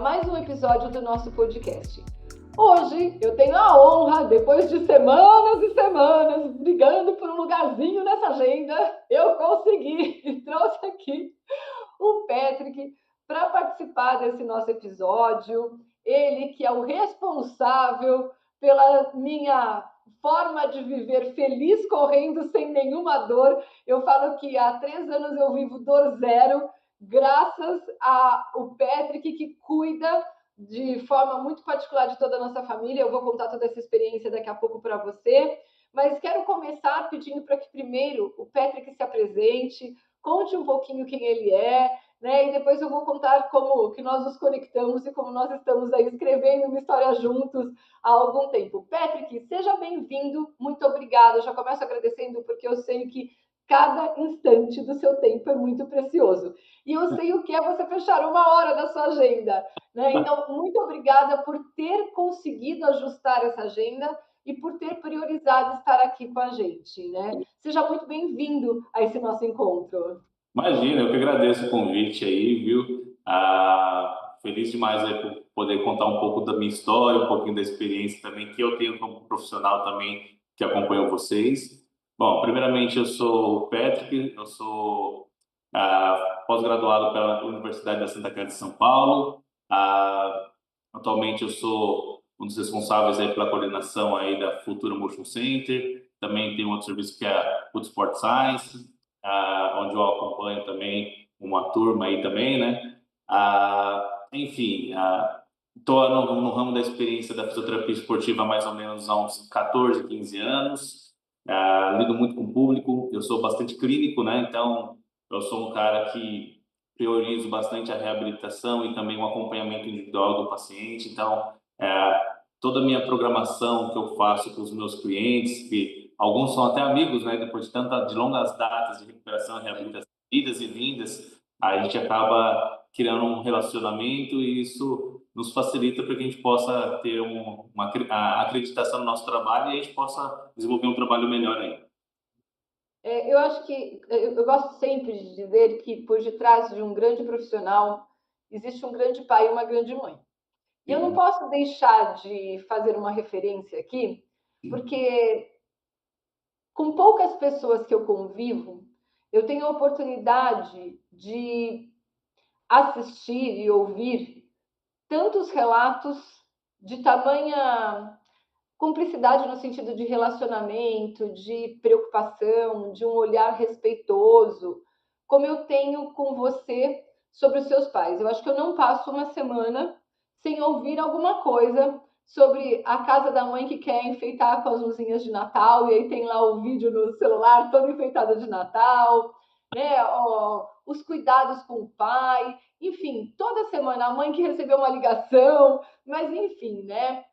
mais um episódio do nosso podcast. Hoje eu tenho a honra, depois de semanas e semanas brigando por um lugarzinho nessa agenda, eu consegui e trouxe aqui o Patrick para participar desse nosso episódio. Ele que é o responsável pela minha forma de viver feliz correndo sem nenhuma dor. Eu falo que há 3 anos eu vivo dor zero, graças ao Patrick que cuida de forma muito particular de toda a nossa família. Eu vou contar toda essa experiência daqui a pouco para você, mas quero começar pedindo para que primeiro o Patrick se apresente, conte um pouquinho quem ele é, né? E depois eu vou contar como que nós nos conectamos e como nós estamos aí escrevendo uma história juntos há algum tempo. Patrick, seja bem-vindo, muito obrigada. Eu já começo agradecendo porque eu sei que cada instante do seu tempo é muito precioso. E eu sei o que é você fechar 1 hora da sua agenda, né? Então, muito obrigada por ter conseguido ajustar essa agenda e por ter priorizado estar aqui com a gente, né? Seja muito bem-vindo a esse nosso encontro. Imagina, eu que agradeço o convite aí, viu? Feliz demais aí por poder contar um pouco da minha história, um pouquinho da experiência também que eu tenho como profissional também que acompanho vocês. Bom, primeiramente eu sou o Patrick, eu sou pós-graduado pela Universidade da Santa Casa de São Paulo. Atualmente eu sou um dos responsáveis aí pela coordenação aí da Futura Motion Center. Também tem um outro serviço que é a Food Sport Science, onde eu acompanho também uma turma aí também, né? Enfim, estou no ramo da experiência da fisioterapia esportiva há mais ou menos há uns 14, 15 anos. Lido muito com o público, eu sou bastante clínico, né? Então, eu sou um cara que priorizo bastante a reabilitação e também o acompanhamento individual do paciente. Então, toda a minha programação que eu faço com os meus clientes, que alguns são até amigos, né? Depois de longas datas de recuperação e reabilitação, idas e vindas, a gente acaba criando um relacionamento e isso nos facilita para que a gente possa ter uma acreditação no nosso trabalho e a gente possa desenvolver um trabalho melhor aí. Eu acho que eu gosto sempre de dizer que por detrás de um grande profissional existe um grande pai e uma grande mãe. E eu não Sim, posso deixar de fazer uma referência aqui, sim. porque com poucas pessoas que eu convivo, eu tenho a oportunidade de assistir e ouvir tantos relatos de tamanha cumplicidade no sentido de relacionamento, de preocupação, de um olhar respeitoso, como eu tenho com você sobre os seus pais. Eu acho que eu não passo uma semana sem ouvir alguma coisa sobre a casa da mãe que quer enfeitar com as luzinhas de Natal e aí tem lá o vídeo no celular todo enfeitado de Natal, né? Os cuidados com o pai, enfim, toda semana a mãe que recebeu uma ligação, mas enfim, né?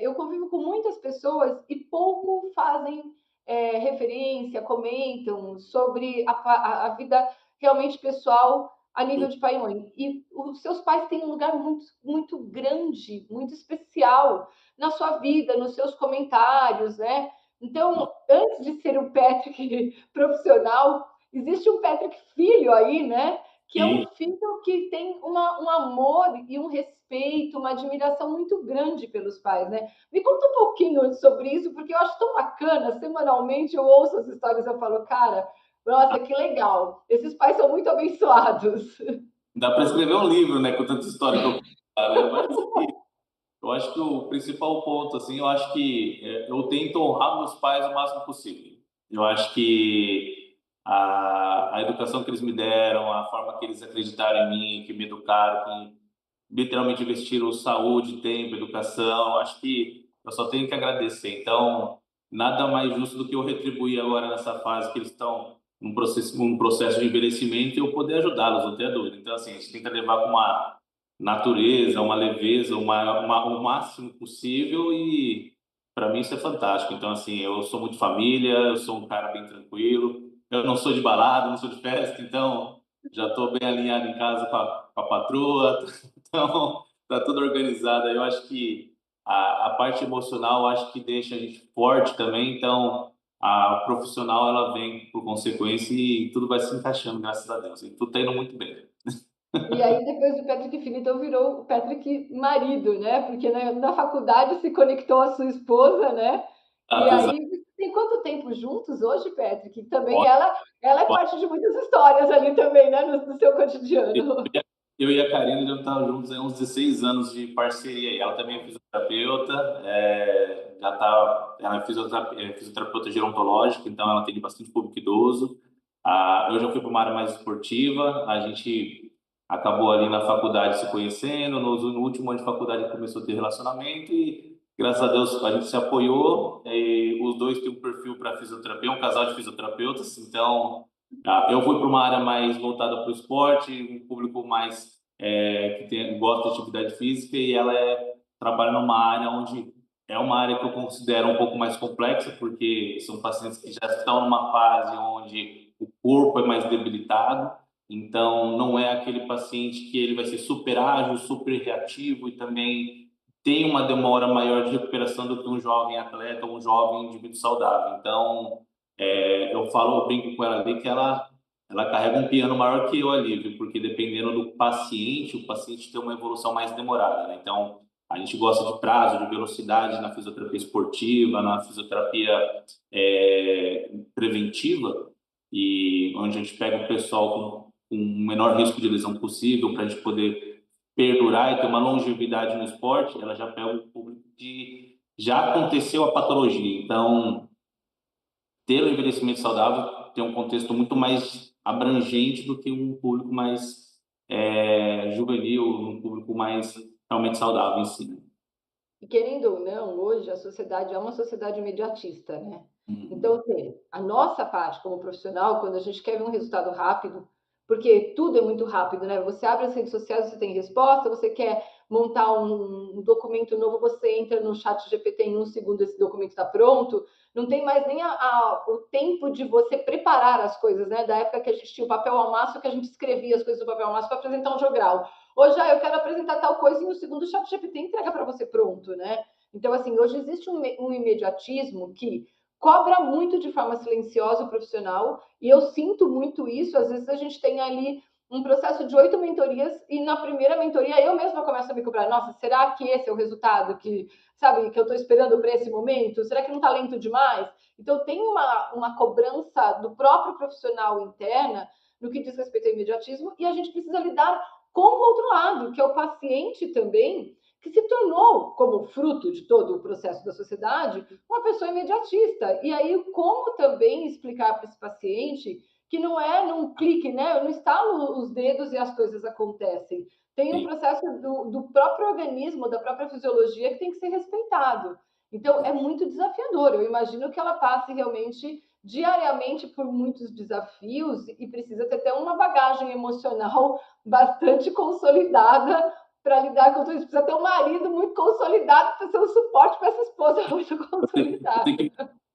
Eu convivo com muitas pessoas e pouco fazem referência, comentam sobre a vida realmente pessoal a nível de pai e mãe. E os seus pais têm um lugar muito, muito grande, muito especial na sua vida, nos seus comentários, né? Então, antes de ser um Patrick profissional, existe um Patrick filho aí, né? Que é um E, filho que tem um amor e um respeito, uma admiração muito grande pelos pais, né? Me conta um pouquinho sobre isso, porque eu acho tão bacana. Semanalmente eu ouço as histórias e eu falo, cara, nossa, que legal. Esses pais são muito abençoados. Dá para escrever um livro, né, com tanta história que eu contar, né? Mas eu acho que o principal ponto, assim, eu acho que eu tento honrar meus pais o máximo possível. Eu acho que a educação que eles me deram, a forma que eles acreditaram em mim, que me educaram, que literalmente investiram saúde, tempo, educação, eu acho que eu só tenho que agradecer. Então, nada mais justo do que eu retribuir agora nessa fase que eles estão num processo de envelhecimento e eu poder ajudá-los, não tenho dúvida. Então, assim, a gente tem que levar com uma natureza, uma leveza, o máximo possível e para mim isso é fantástico. Então, assim, eu sou muito família, eu sou um cara bem tranquilo, eu não sou de balada, não sou de festa, então já estou bem alinhado em casa com a patroa, então tá tudo organizado. Eu acho que a parte emocional, eu acho que deixa a gente forte também, então a profissional ela vem por consequência e tudo vai se encaixando, graças a Deus. E tudo tá indo muito bem. E aí, depois do Patrick Filho, então virou o Patrick marido, né? Porque na faculdade se conectou a sua esposa, né? E Ah, exato. aí, tem quanto tempo juntos hoje, Patrick? Também Olha, ela é parte de muitas histórias ali também, né? No seu cotidiano. eu e a Karina já estávamos juntos há uns 16 anos de parceria. E ela também é fisioterapeuta, já tá, ela é fisioterapeuta gerontológica, então ela atende bastante público idoso. Eu já fui para uma área mais esportiva, a gente acabou ali na faculdade se conhecendo, no último ano de faculdade começou a ter relacionamento e, graças a Deus, a gente se apoiou. E os dois têm um perfil para fisioterapia, um casal de fisioterapeutas, então eu fui para uma área mais voltada para o esporte, um público mais gosta de atividade física, e ela trabalha numa área onde é uma área que eu considero um pouco mais complexa, porque são pacientes que já estão numa fase onde o corpo é mais debilitado, então não é aquele paciente que ele vai ser super ágil, super reativo e também tem uma demora maior de recuperação do que um jovem atleta ou um jovem indivíduo saudável. Então, eu brinco com ela ali que ela carrega um piano maior que eu ali, viu? Porque dependendo do paciente, o paciente tem uma evolução mais demorada, né? Então, a gente gosta de prazo, de velocidade na fisioterapia esportiva, na fisioterapia preventiva, e onde a gente pega o pessoal com o menor risco de lesão possível para a gente poder perdurar e ter uma longevidade no esporte. Ela já pega o público que já aconteceu a patologia. Então, ter o envelhecimento saudável tem um contexto muito mais abrangente do que um público mais juvenil, um público mais realmente saudável em si, né? E querendo ou não, hoje a sociedade é uma sociedade imediatista, né? Então, Uhum. assim, a nossa parte como profissional, quando a gente quer ver um resultado rápido, porque tudo é muito rápido, né? Você abre as redes sociais, você tem resposta, você quer montar um documento novo, você entra no chat GPT em um segundo, esse documento está pronto. Não tem mais nem o tempo de você preparar as coisas, né? Da época que a gente tinha o papel ao maço, que a gente escrevia as coisas do papel ao maço para apresentar um jogral. Hoje, eu quero apresentar tal coisa e no segundo o chat GPT entrega para você pronto, né? Então, assim, hoje existe um imediatismo que cobra muito de forma silenciosa o profissional, e eu sinto muito isso. Às vezes a gente tem ali um processo de 8 mentorias e na primeira mentoria eu mesma começo a me cobrar, nossa, será que esse é o resultado que, sabe, que eu estou esperando para esse momento? Será que não está lento demais? Então tem uma cobrança do próprio profissional interna no que diz respeito ao imediatismo, e a gente precisa lidar com o outro lado, que é o paciente também, que se tornou, como fruto de todo o processo da sociedade, uma pessoa imediatista. E aí, como também explicar para esse paciente que não é num clique, né? Eu não estalo os dedos e as coisas acontecem. Tem um Sim. processo do próprio organismo, da própria fisiologia, que tem que ser respeitado. Então, é muito desafiador. Eu imagino que ela passe realmente diariamente por muitos desafios e precisa ter até uma bagagem emocional bastante consolidada para lidar com tudo isso. Precisa ter um marido muito consolidado para ser um suporte para essa esposa muito consolidada.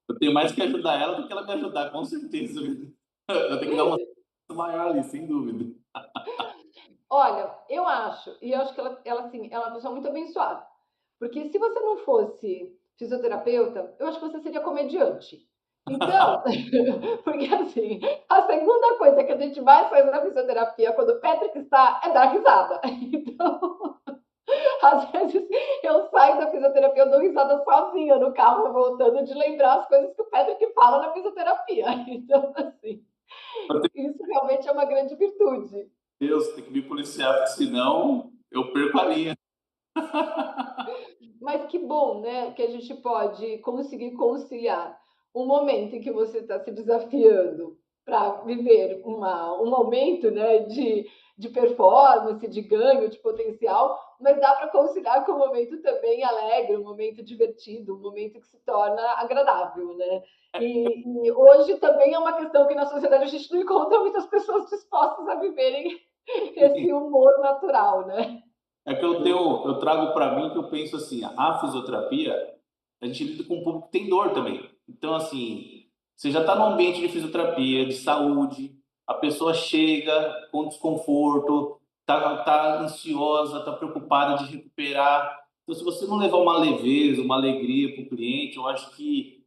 Eu tenho mais que ajudar ela do que ela me ajudar, com certeza. Eu tenho que dar uma maior ali, sem dúvida. Olha, eu acho, e eu acho que assim, ela é uma pessoa muito abençoada. Porque se você não fosse fisioterapeuta, eu acho que você seria comediante. Então, porque assim, a segunda coisa que a gente mais faz na fisioterapia quando o Patrick está é dar risada. Então, às vezes eu saio da fisioterapia, eu dou risada sozinha no carro, voltando de lembrar as coisas que o Patrick fala na fisioterapia. Então, assim, Eu tenho, isso realmente é uma grande virtude. Deus, tem que me policiar, porque senão eu perco a linha. Mas que bom, né, que a gente pode conseguir conciliar um momento em que você está se desafiando para viver um aumento, né, de performance, de ganho, de potencial, mas dá para conciliar com um momento também alegre, um momento divertido, um momento que se torna agradável, né? E hoje também é uma questão que na sociedade a gente não encontra muitas pessoas dispostas a viverem esse humor natural, né? É que eu trago para mim que eu penso assim, a fisioterapia, a gente lida com um público que tem dor também. Então, assim, você já está num ambiente de fisioterapia, de saúde, a pessoa chega com desconforto, tá ansiosa, tá preocupada de recuperar. Então, se você não levar uma leveza, uma alegria para o cliente, eu acho que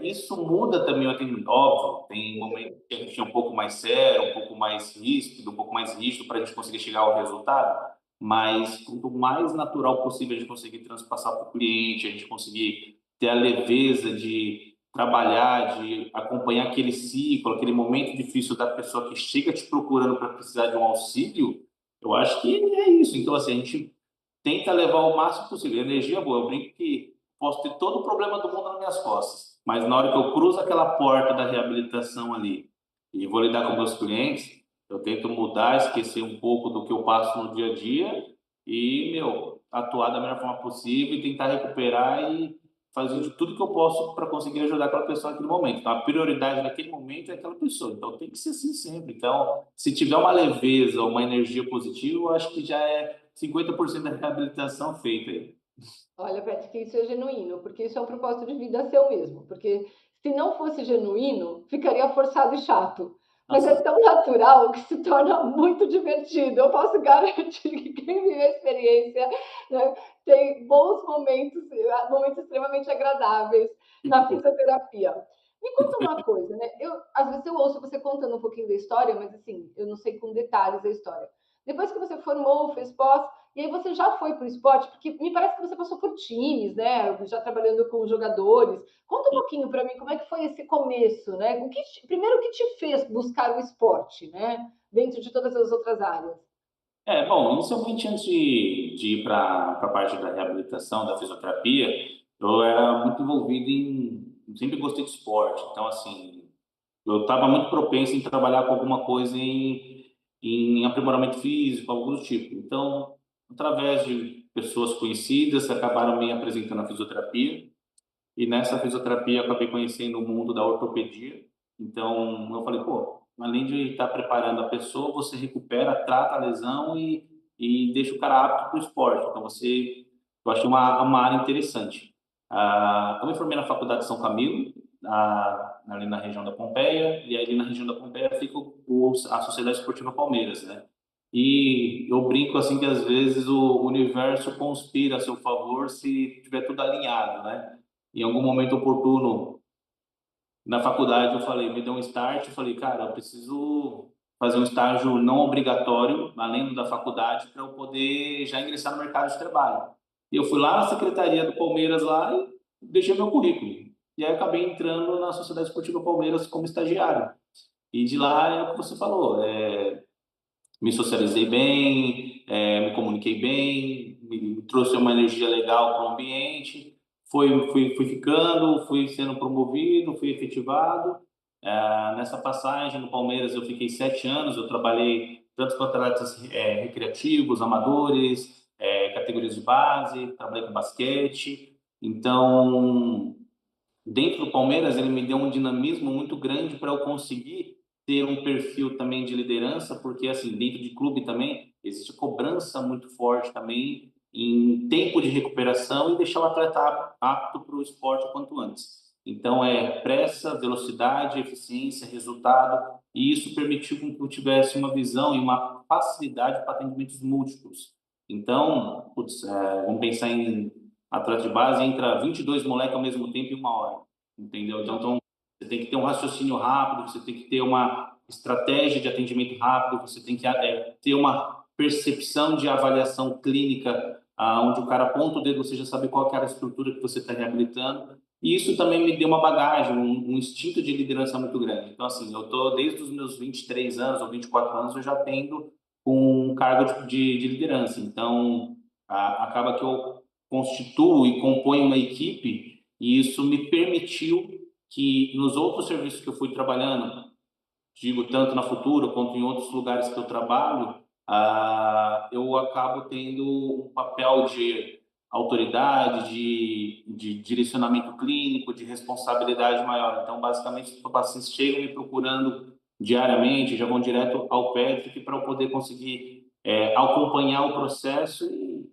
isso muda também o atendimento. Óbvio, tem momentos que a gente é um pouco mais sério, um pouco mais ríspido, um pouco mais rígido para a gente conseguir chegar ao resultado, mas quanto mais natural possível a gente conseguir transpassar para o cliente, a gente conseguir ter a leveza de trabalhar, de acompanhar aquele ciclo, aquele momento difícil da pessoa que chega te procurando para precisar de um auxílio, eu acho que é isso. Então, assim, a gente tenta levar o máximo possível. Energia boa. Eu brinco que posso ter todo o problema do mundo nas minhas costas, mas na hora que eu cruzo aquela porta da reabilitação ali e vou lidar com meus clientes, eu tento mudar, esquecer um pouco do que eu passo no dia a dia e, atuar da melhor forma possível e tentar recuperar e fazer de tudo que eu posso para conseguir ajudar aquela pessoa naquele momento. Então, a prioridade naquele momento é aquela pessoa. Então, tem que ser assim sempre. Então, se tiver uma leveza, uma energia positiva, eu acho que já é 50% da reabilitação feita aí. Olha, Patrick, isso é genuíno, porque isso é um propósito de vida seu mesmo. Porque se não fosse genuíno, ficaria forçado e chato. Mas é Nossa, tão natural que se torna muito divertido. Eu posso garantir que quem vive a experiência, né, tem bons momentos, momentos extremamente agradáveis na fisioterapia. Me conta uma coisa, né? Às vezes eu ouço você contando um pouquinho da história, mas assim, eu não sei com detalhes a história. Depois que você formou, fez pós, e aí você já foi para o esporte, porque me parece que você passou por times, né? Já trabalhando com jogadores. Conta um pouquinho para mim como é que foi esse começo, né? Primeiro, o que te fez buscar o esporte, né? Dentro de todas as outras áreas. bom, inicialmente antes de ir para a parte da reabilitação, da fisioterapia, eu era muito envolvido sempre gostei de esporte, então assim, eu estava muito propenso em trabalhar com alguma coisa em aprimoramento físico, algo do tipo. Então, através de pessoas conhecidas, acabaram me apresentando a fisioterapia, e nessa fisioterapia eu acabei conhecendo o mundo da ortopedia. Então, eu falei, pô, além de estar preparando a pessoa, você recupera, trata a lesão e deixa o cara apto para o esporte. Então, eu achei uma área interessante. Eu me formei na Faculdade de São Camilo, ali na região da Pompeia, e ali na região da Pompeia fica a Sociedade Esportiva Palmeiras, né? E eu brinco assim que às vezes o universo conspira a seu favor se tiver tudo alinhado, né? Em algum momento oportuno na faculdade eu falei, me deu um start, eu falei, cara, eu preciso fazer um estágio não obrigatório, além do da faculdade, para eu poder já ingressar no mercado de trabalho. E eu fui lá na secretaria do Palmeiras lá e deixei meu currículo. E aí acabei entrando na Sociedade Esportiva Palmeiras como estagiário. E de lá é o que você falou, me socializei bem, me comuniquei bem, me trouxe uma energia legal para o ambiente, fui ficando, fui sendo promovido, fui efetivado. Nessa passagem no Palmeiras eu fiquei 7 anos, eu trabalhei tanto com atletas recreativos, amadores, categorias de base, trabalhei com basquete. Então, dentro do Palmeiras, ele me deu um dinamismo muito grande para eu conseguir ter um perfil também de liderança, porque assim, dentro de clube também existe cobrança muito forte também em tempo de recuperação e deixar o atleta apto para o esporte o quanto antes. Então é pressa, velocidade, eficiência, resultado, e isso permitiu que eu tivesse uma visão e uma facilidade para atendimentos múltiplos. Então, vamos pensar em atleta de base, entra 22 moleques ao mesmo tempo em uma hora, entendeu? Então, você tem que ter um raciocínio rápido, você tem que ter uma estratégia de atendimento rápido, você tem que ter uma percepção de avaliação clínica, onde o cara aponta o dedo, você já sabe qual que é a estrutura que você está reabilitando. E isso também me deu uma bagagem, um instinto de liderança muito grande. Então, assim, eu tô desde os meus 23 anos ou 24 anos, eu já tendo um cargo de liderança. Então, acaba que eu constituo e compõe uma equipe, e isso me permitiu que nos outros serviços que eu fui trabalhando, digo tanto na Futura quanto em outros lugares que eu trabalho, eu acabo tendo um papel de autoridade, de direcionamento clínico, de responsabilidade maior. Então, basicamente, os pacientes chegam me procurando diariamente, já vão direto ao Patrick para eu poder conseguir acompanhar o processo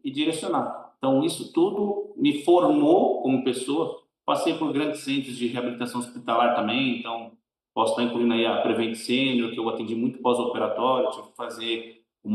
e direcionar. Então, isso tudo me formou como pessoa. Passei por grandes centros de reabilitação hospitalar também, então posso estar incluindo aí a Prevent Senior, que eu atendi muito pós-operatório, tive que fazer um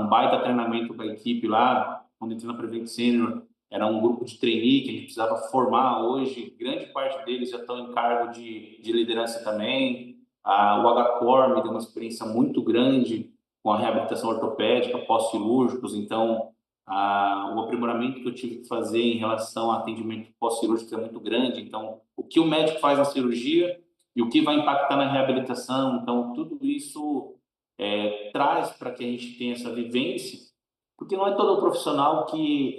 baita treinamento com a equipe lá, quando entrei na Prevent Senior, era um grupo de trainee que a gente precisava formar. Hoje, grande parte deles já estão em cargo de liderança também. O HCOR me deu uma experiência muito grande com a reabilitação ortopédica, pós-cirúrgicos. Então, o aprimoramento que eu tive que fazer em relação ao atendimento pós-cirúrgico é muito grande. Então, o que o médico faz na cirurgia e o que vai impactar na reabilitação. Então, tudo isso traz para que a gente tenha essa vivência, porque não é todo profissional que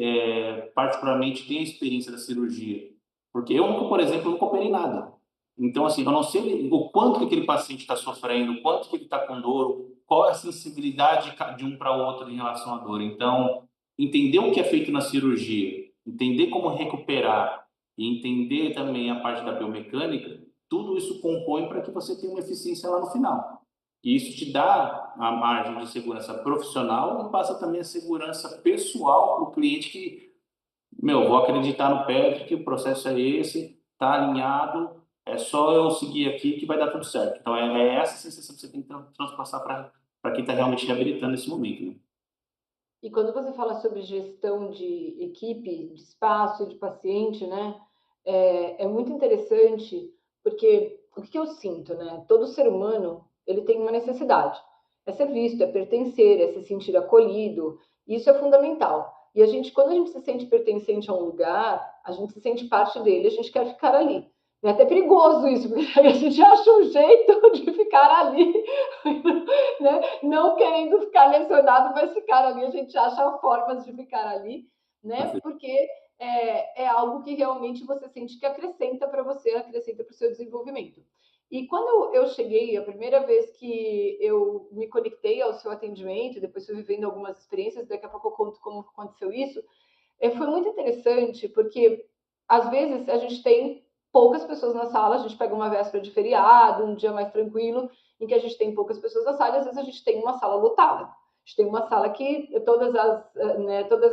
particularmente tem a experiência da cirurgia. Porque eu, por exemplo, nunca operei nada. Então, assim, eu não sei o quanto que aquele paciente está sofrendo, o quanto que ele está com dor, qual é a sensibilidade de um para o outro em relação à dor. Então, entender o que é feito na cirurgia, entender como recuperar e entender também a parte da biomecânica, tudo isso compõe para que você tenha uma eficiência lá no final. E isso te dá a margem de segurança profissional e passa também a segurança pessoal para o cliente que, vou acreditar no Patrick, o processo é esse, está alinhado, é só eu seguir aqui que vai dar tudo certo. Então, é essa sensação que você tem que transpassar para quem está realmente reabilitando nesse momento, né? E quando você fala sobre gestão de equipe, de espaço, de paciente, né? É muito interessante, porque o que eu sinto, né? Todo ser humano, ele tem uma necessidade. É ser visto, é pertencer, é se sentir acolhido. Isso é fundamental. E quando a gente se sente pertencente a um lugar, a gente se sente parte dele, a gente quer ficar ali. É até perigoso isso, porque a gente acha um jeito de ficar ali, né? Não querendo ficar lesionado, mas ficar ali, a gente acha formas de ficar ali, né? Porque é algo que realmente você sente que acrescenta para você, acrescenta para o seu desenvolvimento. E quando eu cheguei, a primeira vez que eu me conectei ao seu atendimento, depois fui vivendo algumas experiências, daqui a pouco eu conto como aconteceu isso, foi muito interessante, porque às vezes a gente tem poucas pessoas na sala, a gente pega uma véspera de feriado, um dia mais tranquilo, em que a gente tem poucas pessoas na sala, e às vezes a gente tem uma sala lotada. A gente tem uma sala que todas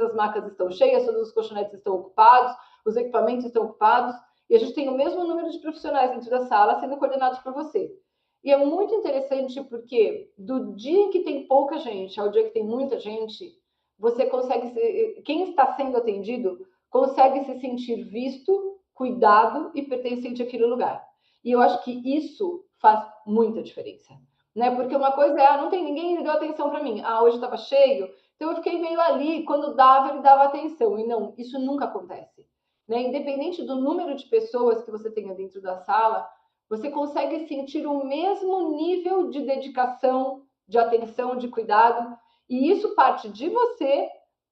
as macas estão cheias, todos os colchonetes estão ocupados, os equipamentos estão ocupados, e a gente tem o mesmo número de profissionais dentro da sala sendo coordenados por você. E é muito interessante porque do dia que tem pouca gente ao dia que tem muita gente, você consegue, quem está sendo atendido consegue se sentir visto, cuidado e pertencente àquele lugar. E eu acho que isso faz muita diferença, né? Porque uma coisa é, não tem ninguém que deu atenção para mim. Hoje estava cheio, então eu fiquei meio ali, quando dava, ele dava atenção. E não, isso nunca acontece, né? Independente do número de pessoas que você tenha dentro da sala, você consegue sentir o mesmo nível de dedicação, de atenção, de cuidado, e isso parte de você,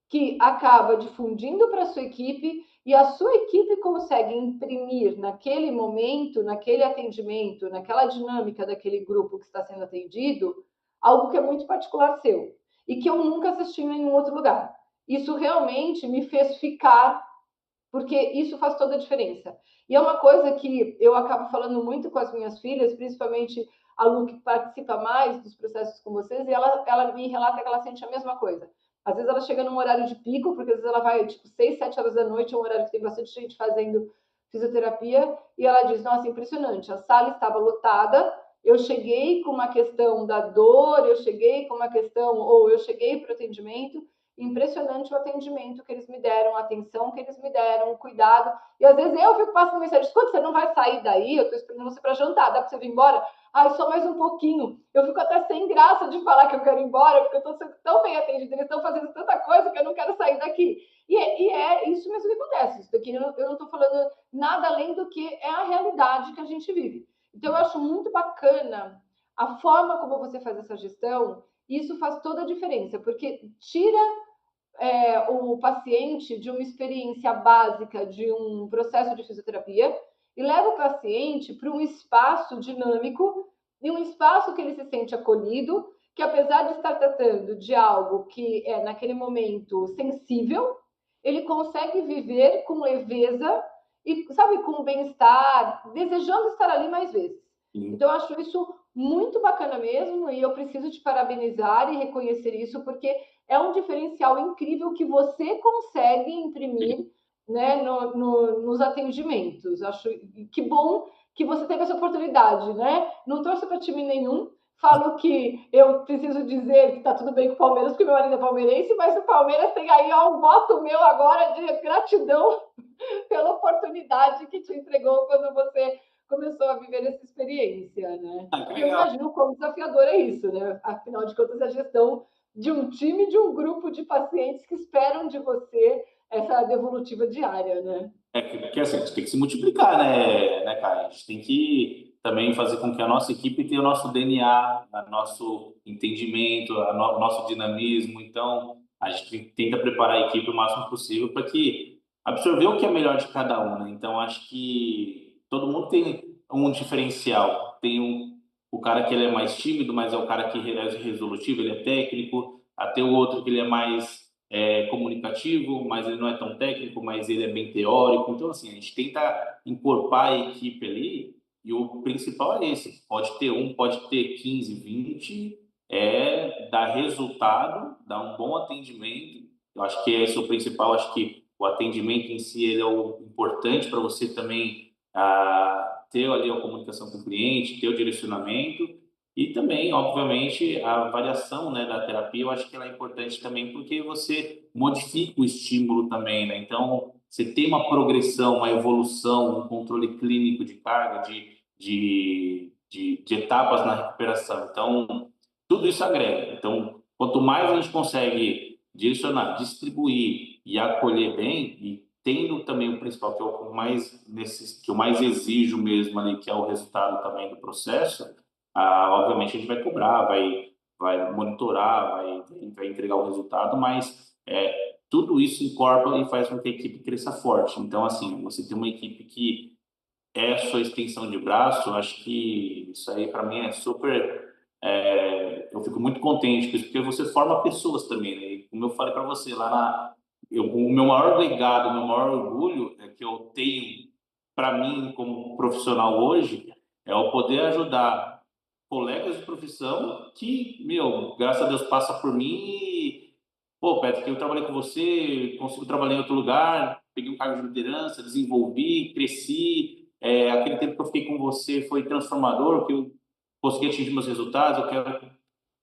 que acaba difundindo para a sua equipe, e a sua equipe consegue imprimir naquele momento, naquele atendimento, naquela dinâmica daquele grupo que está sendo atendido, algo que é muito particular seu e que eu nunca assisti em nenhum outro lugar. Isso realmente me fez ficar, porque isso faz toda a diferença. E é uma coisa que eu acabo falando muito com as minhas filhas, principalmente a Lu, que participa mais dos processos com vocês, e ela me relata que ela sente a mesma coisa. Às vezes ela chega num horário de pico, porque às vezes ela vai, 6, 7 horas da noite, é um horário que tem bastante gente fazendo fisioterapia, e ela diz, nossa, impressionante, a sala estava lotada, eu cheguei com uma questão da dor, eu cheguei com uma questão, ou eu cheguei para o atendimento, impressionante o atendimento que eles me deram, a atenção que eles me deram, o cuidado. E às vezes eu fico passando mensagem, escuta, você não vai sair daí, eu estou esperando você para jantar, dá para você vir embora? Só mais um pouquinho. Eu fico até sem graça de falar que eu quero ir embora, porque eu estou sendo tão bem atendida, eles estão fazendo tanta coisa que eu não quero sair daqui. E é isso mesmo que acontece. Isso daqui eu não estou falando nada além do que é a realidade que a gente vive. Então eu acho muito bacana a forma como você faz essa gestão, isso faz toda a diferença, porque tira o paciente de uma experiência básica de um processo de fisioterapia e leva o paciente para um espaço dinâmico e um espaço que ele se sente acolhido, que apesar de estar tratando de algo que é naquele momento sensível, ele consegue viver com leveza e, sabe, com bem-estar, desejando estar ali mais vezes. Então, eu acho isso muito bacana mesmo, e eu preciso te parabenizar e reconhecer isso, porque é um diferencial incrível que você consegue imprimir, né, nos atendimentos. Acho que bom que você teve essa oportunidade, né? Não torço para time nenhum, falo que eu preciso dizer que está tudo bem com o Palmeiras, porque meu marido é palmeirense, mas o Palmeiras tem aí um voto meu agora de gratidão pela oportunidade que te entregou quando você começou a viver essa experiência, né? Ah, que E eu legal. imagino quão desafiador é isso, né? Afinal de contas, a gestão de um time, de um grupo de pacientes que esperam de você essa devolutiva diária, né? Porque assim, a gente tem que se multiplicar, né, cara? A gente tem que também fazer com que a nossa equipe tenha o nosso DNA, o nosso entendimento, o nosso dinamismo. Então, a gente tenta preparar a equipe o máximo possível para que absorver o que é melhor de cada um, né? Então, acho que todo mundo tem um diferencial. O cara que ele é mais tímido, mas é o cara que é resolutivo, ele é técnico. Até o outro que ele é mais comunicativo, mas ele não é tão técnico, mas ele é bem teórico. Então, assim, a gente tenta encorpar a equipe ali e o principal é esse. Pode ter um, pode ter 15, 20, dar resultado, dar um bom atendimento. Eu acho que esse é o principal. Acho que o atendimento em si ele é o importante para você também ter ali a comunicação com o cliente, ter o direcionamento e também, obviamente, a variação, né, da terapia, eu acho que ela é importante também porque você modifica o estímulo também, né? Então, você tem uma progressão, uma evolução, um controle clínico de carga, de etapas na recuperação. Então, tudo isso agrega. Então, quanto mais a gente consegue direcionar, distribuir e acolher bem, e tendo também o principal, que é o mais, que eu mais exijo mesmo ali, que é o resultado também do processo, obviamente a gente vai cobrar, vai monitorar, vai entregar o resultado, mas tudo isso incorpora e faz com que a equipe cresça forte. Então, assim, você tem uma equipe que é a sua extensão de braço, eu acho que isso aí para mim é super. Eu fico muito contente com isso, porque você forma pessoas também, né? E como eu falei para você lá o meu maior legado, o meu maior orgulho é que eu tenho para mim como profissional hoje é o poder ajudar colegas de profissão que, meu, graças a Deus passa por mim e, pô, Patrick, eu trabalhei com você, consigo trabalhar em outro lugar, peguei um cargo de liderança, desenvolvi, cresci, aquele tempo que eu fiquei com você foi transformador, que eu consegui atingir meus resultados, eu quero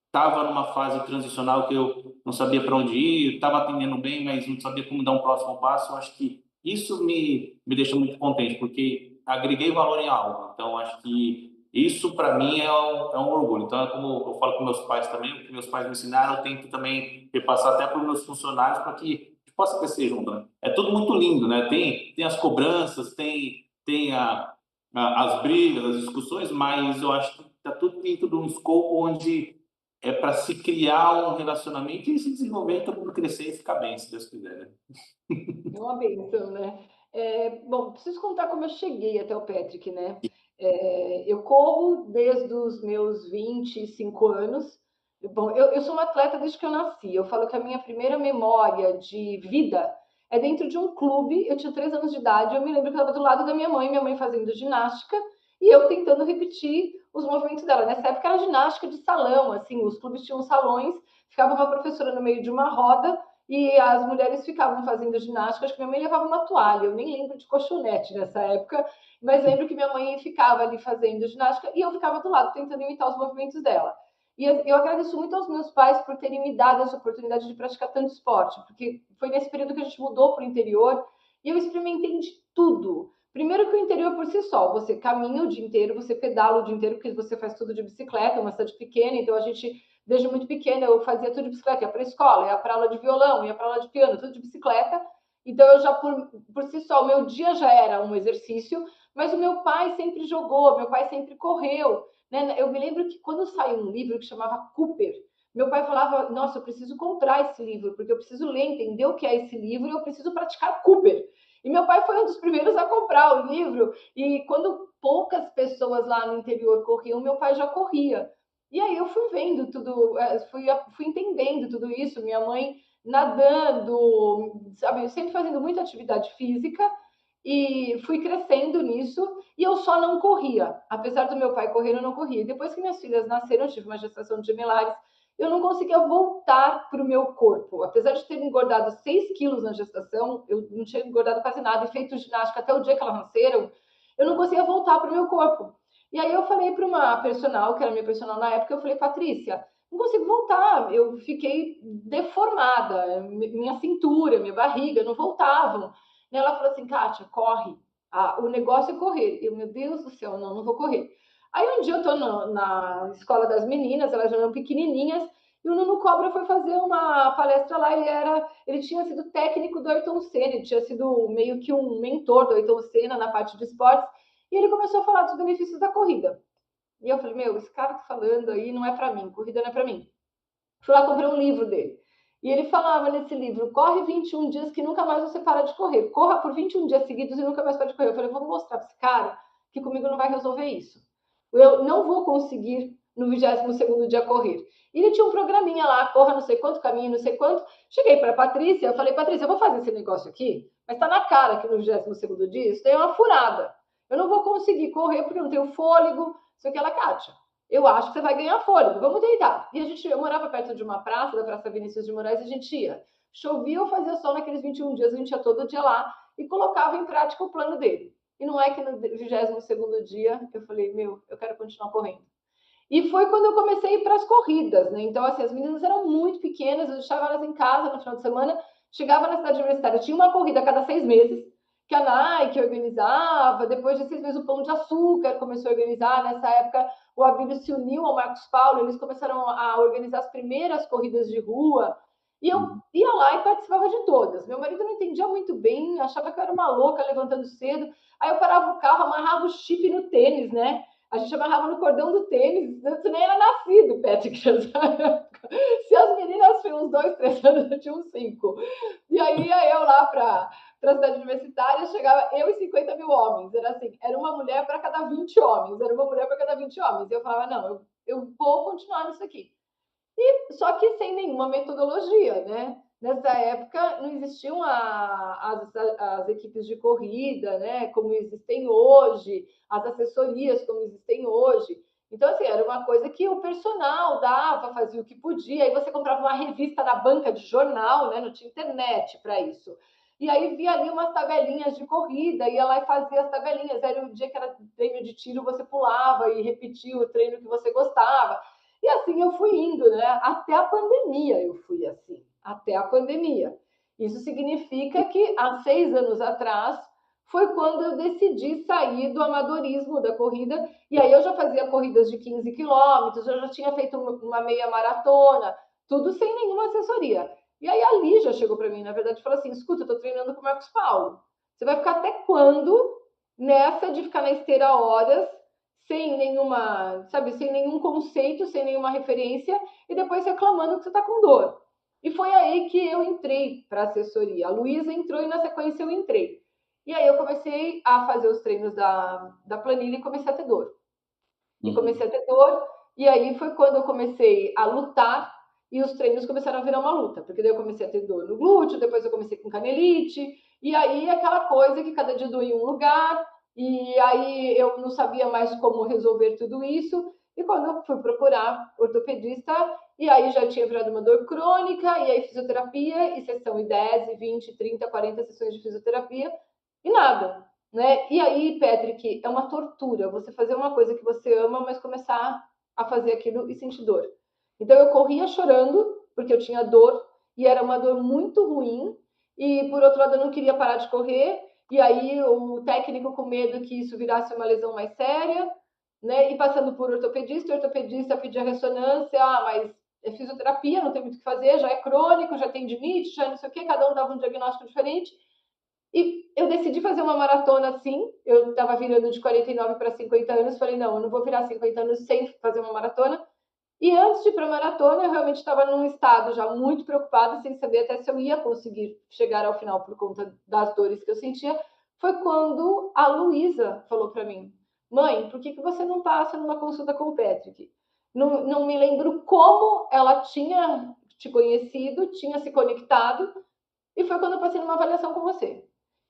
estava numa fase transicional que eu não sabia para onde ir, estava atendendo bem, mas não sabia como dar um próximo passo. Eu acho que isso me deixa muito contente, porque agreguei valor em algo. Então, acho que isso, para mim, é um orgulho. Então, é como eu falo com meus pais também, o que meus pais me ensinaram, eu tento também repassar até para os meus funcionários, para que a gente possa crescer junto. Né? É tudo muito lindo, né? Tem as cobranças, tem as brigas, as discussões, mas eu acho que está tudo dentro de um escopo onde é para se criar um relacionamento e se desenvolver e todo mundo crescer e ficar bem, se Deus quiser, né? É uma benção, né? Bom, preciso contar como eu cheguei até o Patrick, né? Eu corro desde os meus 25 anos. Bom, eu sou uma atleta desde que eu nasci. Eu falo que a minha primeira memória de vida é dentro de um clube. Eu tinha 3 anos de idade. Eu me lembro que eu estava do lado da minha mãe fazendo ginástica e eu tentando repetir os movimentos dela. Nessa época era ginástica de salão, assim, os clubes tinham salões, ficava uma professora no meio de uma roda e as mulheres ficavam fazendo ginástica. Acho que minha mãe levava uma toalha, eu nem lembro de colchonete nessa época, mas lembro que minha mãe ficava ali fazendo ginástica e eu ficava do lado tentando imitar os movimentos dela. E eu agradeço muito aos meus pais por terem me dado essa oportunidade de praticar tanto esporte, porque foi nesse período que a gente mudou para o interior e eu experimentei de tudo. Primeiro que o interior por si só, você caminha o dia inteiro, você pedala o dia inteiro, porque você faz tudo de bicicleta, uma cidade pequena, então a gente desde muito pequena eu fazia tudo de bicicleta, ia para a escola, ia para aula de violão, ia para aula de piano, tudo de bicicleta. Então eu já por si só, o meu dia já era um exercício, mas o meu pai sempre jogou, meu pai sempre correu, né? Eu me lembro que quando saiu um livro que chamava Cooper, meu pai falava: "Nossa, eu preciso comprar esse livro, porque eu preciso ler, entender o que é esse livro e eu preciso praticar Cooper". E meu pai foi um dos primeiros a comprar o livro, e quando poucas pessoas lá no interior corriam, meu pai já corria. E aí eu fui vendo tudo, fui entendendo tudo isso, minha mãe nadando, sabe, sempre fazendo muita atividade física e fui crescendo nisso e eu só não corria. Apesar do meu pai correr, eu não corria. E depois que minhas filhas nasceram, eu tive uma gestação de gemelares, eu não conseguia voltar para o meu corpo. Apesar de ter engordado 6 quilos na gestação, eu não tinha engordado quase nada e feito ginástica até o dia que elas nasceram, eu não conseguia voltar para o meu corpo. E aí eu falei para uma personal, que era minha personal na época, eu falei, Patrícia, não consigo voltar, eu fiquei deformada, minha cintura, minha barriga não voltavam. E ela falou assim, Kátia, corre, o negócio é correr. Eu, meu Deus do céu, não vou correr. Aí um dia eu tô na escola das meninas, elas já eram pequenininhas, e o Nuno Cobra foi fazer uma palestra lá, ele tinha sido técnico do Ayrton Senna, ele tinha sido meio que um mentor do Ayrton Senna na parte de esportes, e ele começou a falar dos benefícios da corrida. E eu falei, meu, esse cara tá falando aí não é para mim, corrida não é para mim. Fui lá, comprei um livro dele. E ele falava nesse livro, corre 21 dias que nunca mais você para de correr. Corra por 21 dias seguidos e nunca mais para de correr. Eu falei, vou mostrar para esse cara que comigo não vai resolver isso. Eu não vou conseguir no 22º dia correr. E ele tinha um programinha lá, corra não sei quanto caminho, não sei quanto. Cheguei para a Patrícia, eu falei, Patrícia, eu vou fazer esse negócio aqui, mas está na cara que no 22º dia isso tem uma furada. Eu não vou conseguir correr porque eu não tenho fôlego, sei o que ela, Kátia. Eu acho que você vai ganhar fôlego, vamos tentar. E eu morava perto de uma praça, da Praça Vinícius de Moraes, e a gente ia. Chovia ou fazia sol naqueles 21 dias, a gente ia todo dia lá e colocava em prática o plano dele. E não é que no 22º dia eu falei, meu, eu quero continuar correndo. E foi quando eu comecei a ir para as corridas, né? Então, assim, as meninas eram muito pequenas, eu deixava elas em casa no final de semana, chegava na cidade universitária, tinha uma corrida a cada 6 meses, que a Nike organizava, depois de 6 meses o Pão de Açúcar começou a organizar, nessa época o Abílio se uniu ao Marcos Paulo, eles começaram a organizar as primeiras corridas de rua, e eu ia lá e participava de todas. Meu marido não entendia muito bem, achava que eu era uma louca levantando cedo, aí eu parava o carro, amarrava o chip no tênis, né? A gente amarrava no cordão do tênis, você nem era nascido, Patrick, nessa época. Se as meninas tinham uns 2, 3 anos, eu tinha uns 5. E aí ia eu lá para a cidade universitária, chegava eu e 50 mil homens. Era assim, era uma mulher para cada 20 homens, era uma mulher para cada 20 homens. E eu falava, não, eu vou continuar nisso aqui. E só que sem nenhuma metodologia, né? Nessa época não existiam as equipes de corrida, né? Como existem hoje, as assessorias como existem hoje. Então, assim, era uma coisa que o personal dava, fazia o que podia. Aí você comprava uma revista na banca de jornal, né? Não tinha internet para isso. E aí via ali umas tabelinhas de corrida, ia lá e fazia as tabelinhas. Era o dia que era treino de tiro, você pulava e repetia o treino que você gostava. E assim eu fui indo, né? Até a pandemia eu fui assim, até a pandemia. Isso significa que há 6 anos atrás foi quando eu decidi sair do amadorismo da corrida, e aí eu já fazia corridas de 15 quilômetros, eu já tinha feito uma meia maratona, tudo sem nenhuma assessoria. E aí a Lígia chegou para mim, na verdade, e falou assim, escuta, eu tô treinando com o Marcos Paulo, você vai ficar até quando nessa de ficar na esteira horas sem nenhuma, sabe, sem nenhum conceito, sem nenhuma referência, e depois reclamando que você está com dor. E foi aí que eu entrei para a assessoria. A Luísa entrou e na sequência eu entrei. E aí eu comecei a fazer os treinos da planilha e comecei a ter dor. E comecei a ter dor, e aí foi quando eu comecei a lutar e os treinos começaram a virar uma luta, porque daí eu comecei a ter dor no glúteo, depois eu comecei com canelite, e aí aquela coisa que cada dia doía em um lugar, e aí eu não sabia mais como resolver tudo isso, e quando eu fui procurar ortopedista, e aí já tinha virado uma dor crônica, e aí fisioterapia, e sessão e 10, 20, 30, 40 sessões de fisioterapia, e nada, né? E aí, Patrick, é uma tortura você fazer uma coisa que você ama, mas começar a fazer aquilo e sentir dor. Então eu corria chorando, porque eu tinha dor, e era uma dor muito ruim, e por outro lado eu não queria parar de correr, e aí o técnico com medo que isso virasse uma lesão mais séria, né? E passando por ortopedista, o ortopedista pedia ressonância, mas é fisioterapia, não tem muito o que fazer, já é crônico, já tem tendinite, já não sei o quê, cada um dava um diagnóstico diferente. E eu decidi fazer uma maratona assim, eu estava virando de 49 para 50 anos, falei, não, eu não vou virar 50 anos sem fazer uma maratona. E antes de ir para a maratona, eu realmente estava num estado já muito preocupada, sem saber até se eu ia conseguir chegar ao final por conta das dores que eu sentia. Foi quando a Luísa falou para mim, mãe, por que você não passa numa consulta com o Patrick? Não me lembro como ela tinha te conhecido, tinha se conectado, e foi quando eu passei numa avaliação com você.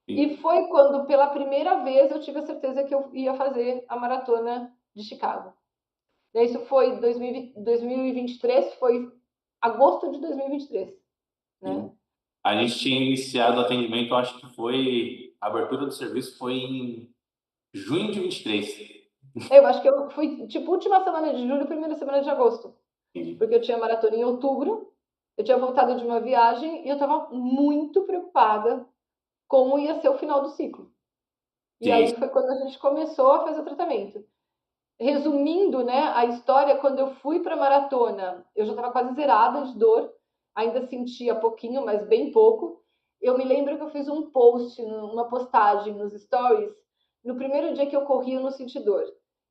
E foi quando, pela primeira vez, eu tive a certeza que eu ia fazer a maratona de Chicago. Isso foi 2023, foi agosto de 2023, né? A gente tinha iniciado o atendimento, eu acho que foi, a abertura do serviço foi em junho de 23. Eu acho que eu fui, tipo, última semana de julho, primeira semana de agosto. Porque eu tinha maratona em outubro, eu tinha voltado de uma viagem e eu estava muito preocupada como ia ser o final do ciclo. E Sim, aí foi quando a gente começou a fazer o tratamento. Resumindo, né, a história, quando eu fui para a maratona, eu já estava quase zerada de dor, ainda sentia pouquinho, mas bem pouco. Eu me lembro que eu fiz um post, uma postagem nos stories, no primeiro dia que eu corri, eu não senti dor.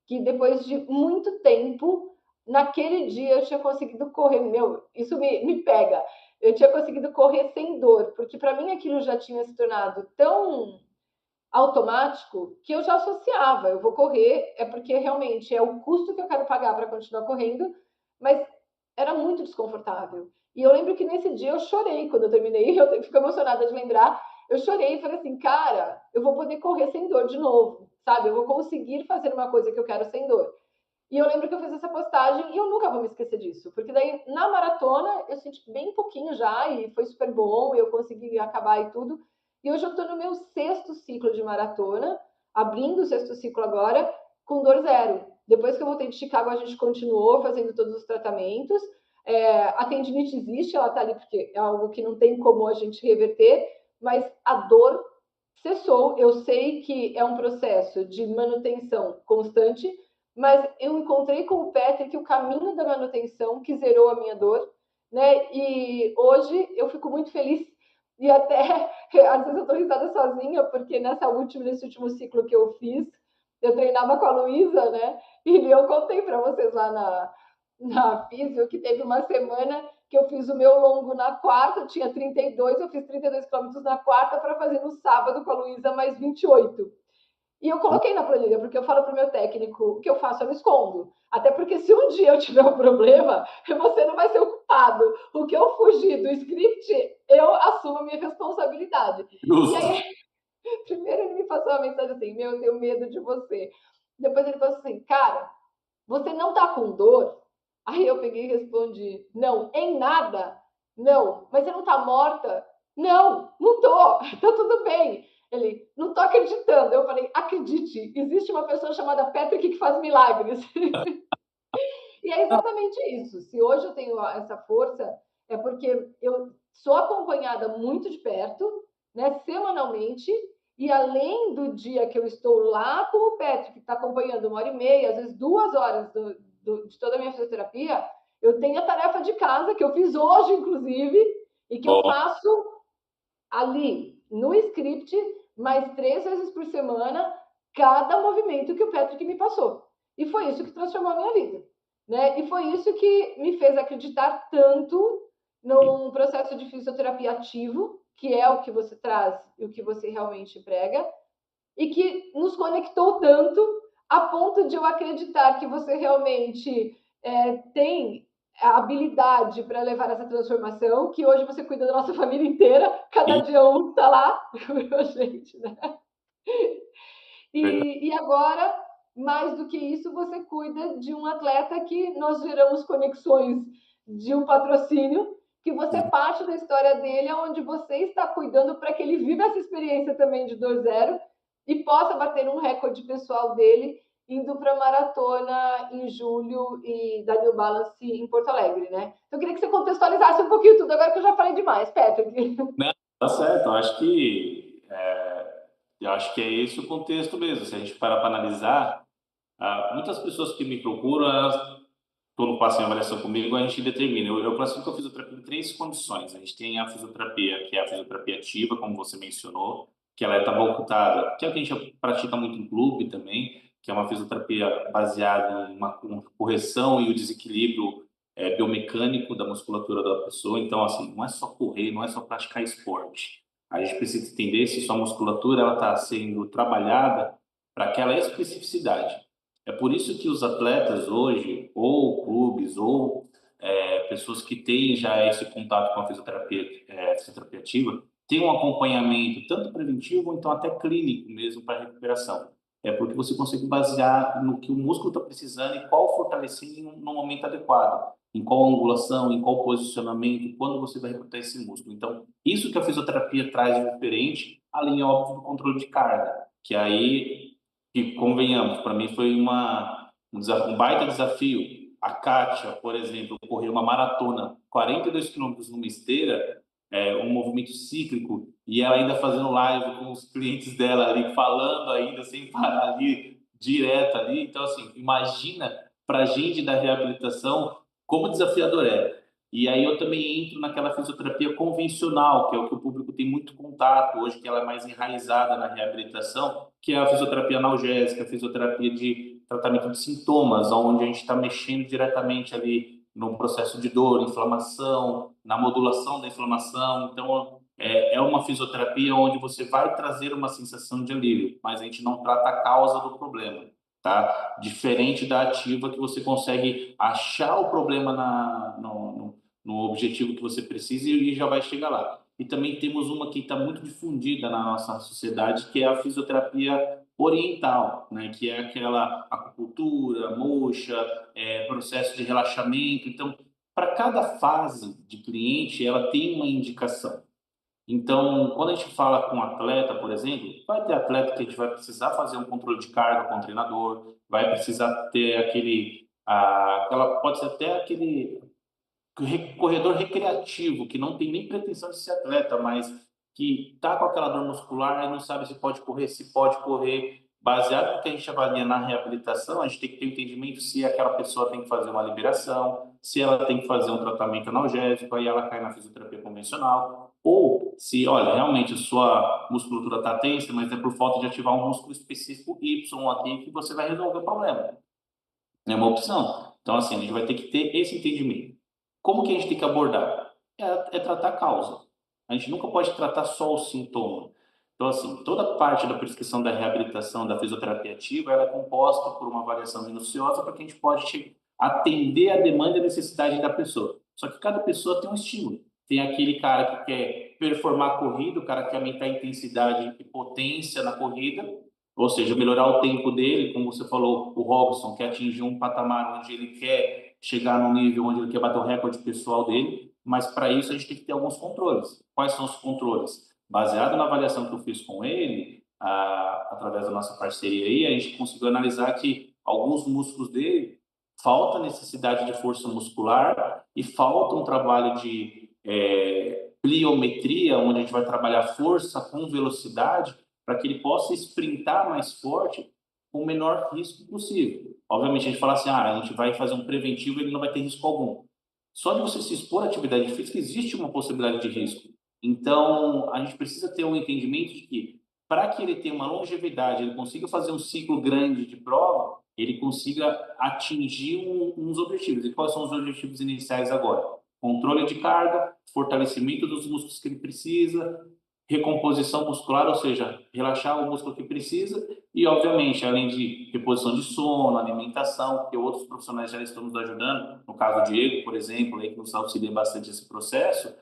Que depois de muito tempo, naquele dia eu tinha conseguido correr. Meu, isso me pega. Eu tinha conseguido correr sem dor, porque para mim aquilo já tinha se tornado tão automático que eu já associava. Eu vou correr, é porque realmente é o custo que eu quero pagar para continuar correndo, mas era muito desconfortável. E eu lembro que nesse dia eu chorei quando eu terminei, eu fico emocionada de lembrar. Eu chorei e falei assim, cara, eu vou poder correr sem dor de novo, sabe? Eu vou conseguir fazer uma coisa que eu quero sem dor. E eu lembro que eu fiz essa postagem e eu nunca vou me esquecer disso, porque daí na maratona eu senti bem pouquinho já e foi super bom, eu consegui acabar e tudo. E hoje eu estou no meu sexto ciclo de maratona, abrindo o sexto ciclo agora, com dor zero. Depois que eu voltei de Chicago, a gente continuou fazendo todos os tratamentos. A tendinite existe, ela está ali porque é algo que não tem como a gente reverter, mas a dor cessou. Eu sei que é um processo de manutenção constante, mas eu encontrei com o Patrick o caminho da manutenção que zerou a minha dor, né? E hoje eu fico muito feliz e até às vezes eu tô risada sozinha porque nesse último ciclo que eu fiz, eu treinava com a Luísa, né? E eu contei para vocês lá na Físio que teve uma semana que eu fiz o meu longo na quarta, tinha 32, eu fiz 32 quilômetros na quarta para fazer no sábado com a Luísa mais 28. E eu coloquei na planilha, porque eu falo para o meu técnico, o que eu faço eu me escondo. Até porque se um dia eu tiver um problema, você não vai ser o culpado. O que eu fugir do script, eu assumo a minha responsabilidade. E justo. aí, primeiro ele me passou uma mensagem assim, meu, eu tenho medo de você. Depois ele falou assim, cara, você não tá com dor? Aí eu peguei e respondi, não, em nada. Não, mas você não tá morta? Não, não tô, tá tudo bem. Ele, não tô acreditando. Eu falei, acredite, existe uma pessoa chamada Patrick que faz milagres. E é exatamente isso. Se hoje eu tenho essa força, é porque eu sou acompanhada muito de perto, né, semanalmente, e além do dia que eu estou lá com o Patrick, que está acompanhando 1 hora e meia, às vezes 2 horas de toda a minha fisioterapia, eu tenho a tarefa de casa, que eu fiz hoje, inclusive, e que eu Bom, faço ali no script, mais 3 vezes por semana, cada movimento que o Patrick me passou. E foi isso que transformou a minha vida. Né? E foi isso que me fez acreditar tanto num processo de fisioterapia ativo, que é o que você traz e o que você realmente prega, e que nos conectou tanto a ponto de eu acreditar que você realmente tem a habilidade para levar essa transformação, que hoje você cuida da nossa família inteira, cada sim, dia um está lá com a gente, né? verdade. E agora, mais do que isso, você cuida de um atleta que nós geramos conexões de um patrocínio, que você parte da história dele, onde você está cuidando para que ele viva essa experiência também de dor zero e possa bater um recorde pessoal dele indo para a maratona em julho e da New Balance em Porto Alegre, né? Então, eu queria que você contextualizasse um pouquinho tudo, agora que eu já falei demais, Patrick. Não, tá certo. Eu acho que é esse o contexto mesmo. Se a gente parar para analisar, muitas pessoas que me procuram, elas, quando passam em avaliação comigo, a gente determina. Eu classifico a fisioterapia em três condições. A gente tem a fisioterapia, que é a fisioterapia ativa, como você mencionou, que ela está voltada, que é o que a gente pratica muito em clube também, que é uma fisioterapia baseada em uma correção e o desequilíbrio biomecânico da musculatura da pessoa. Então, assim, não é só correr, não é só praticar esporte. A gente precisa entender se sua musculatura ela está sendo trabalhada para aquela especificidade. É por isso que os atletas hoje, ou clubes, ou pessoas que têm já esse contato com a fisioterapia ativa, têm um acompanhamento tanto preventivo, ou então até clínico mesmo para recuperação. É porque você consegue basear no que o músculo está precisando e qual fortalecer no momento adequado, em qual angulação, em qual posicionamento, quando você vai recrutar esse músculo. Então, isso que a fisioterapia traz de diferente, além, óbvio, do controle de carga, que aí que, convenhamos, para mim foi um baita desafio. A Kátia, por exemplo, correu uma maratona, 42 quilômetros numa esteira, um movimento cíclico, e ela ainda fazendo live com os clientes dela ali, falando ainda sem parar ali, direto ali. Então, assim, imagina para a gente da reabilitação como desafiador é. E aí eu também entro naquela fisioterapia convencional, que é o que o público tem muito contato hoje, que ela é mais enraizada na reabilitação, que é a fisioterapia analgésica, a fisioterapia de tratamento de sintomas, onde a gente está mexendo diretamente ali no processo de dor, inflamação, na modulação da inflamação. Então, é uma fisioterapia onde você vai trazer uma sensação de alívio, mas a gente não trata a causa do problema, tá? Diferente da ativa, que você consegue achar o problema no objetivo que você precisa e já vai chegar lá. E também temos uma que está muito difundida na nossa sociedade, que é a fisioterapia oriental, né? Que é aquela acupuntura, moxa, processo de relaxamento. Então, para cada fase de cliente, ela tem uma indicação. Então, quando a gente fala com um atleta, por exemplo, vai ter atleta que a gente vai precisar fazer um controle de carga com o treinador, vai precisar ter pode ser até aquele corredor recreativo, que não tem nem pretensão de ser atleta, mas que está com aquela dor muscular e não sabe se pode correr, se pode correr. Baseado no que a gente avalia na reabilitação, a gente tem que ter um entendimento se aquela pessoa tem que fazer uma liberação, se ela tem que fazer um tratamento analgésico, aí ela cai na fisioterapia convencional, ou se, olha, realmente a sua musculatura está tensa, mas é por falta de ativar um músculo específico Y aqui que você vai resolver o problema. É uma opção. Então, assim, a gente vai ter que ter esse entendimento. Como que a gente tem que abordar? É tratar a causa. A gente nunca pode tratar só o sintoma. Então, assim, toda parte da prescrição da reabilitação, da fisioterapia ativa, ela é composta por uma avaliação minuciosa para que a gente pode atender a demanda e a necessidade da pessoa. Só que cada pessoa tem um estímulo. Tem aquele cara que quer performar a corrida, o cara que quer aumentar a intensidade e potência na corrida, ou seja, melhorar o tempo dele, como você falou, o Robson quer atingir um patamar onde ele quer chegar no nível onde ele quer bater o recorde pessoal dele, mas para isso a gente tem que ter alguns controles. Quais são os controles? Baseado na avaliação que eu fiz com ele, através da nossa parceria aí, a gente conseguiu analisar que alguns músculos dele falta necessidade de força muscular e falta um trabalho de pliometria, onde a gente vai trabalhar força com velocidade para que ele possa sprintar mais forte com o menor risco possível. Obviamente, a gente fala assim, a gente vai fazer um preventivo e ele não vai ter risco algum. Só de você se expor à atividade física, existe uma possibilidade de risco. Então, a gente precisa ter um entendimento de que, para que ele tenha uma longevidade, ele consiga fazer um ciclo grande de prova, ele consiga atingir uns objetivos. E quais são os objetivos iniciais agora? Controle de carga, fortalecimento dos músculos que ele precisa, recomposição muscular, ou seja, relaxar o músculo que precisa, e obviamente, além de reposição de sono, alimentação, porque outros profissionais já estão nos ajudando, no caso do Diego, por exemplo, aí, que nos auxilia bastante esse processo,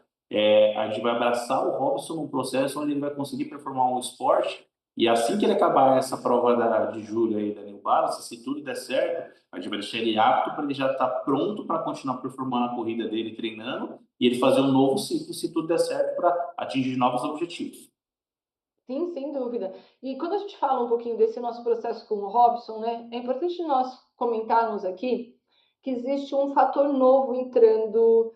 a gente vai abraçar o Robson num processo onde ele vai conseguir performar um esporte, e assim que ele acabar essa prova de julho aí da New Balance, se tudo der certo, a gente vai deixar ele apto para ele já estar pronto para continuar performando a corrida dele, treinando, e ele fazer um novo ciclo, se tudo der certo, para atingir novos objetivos. Sim, sem dúvida. E quando a gente fala um pouquinho desse nosso processo com o Robson, né, é importante nós comentarmos aqui que existe um fator novo entrando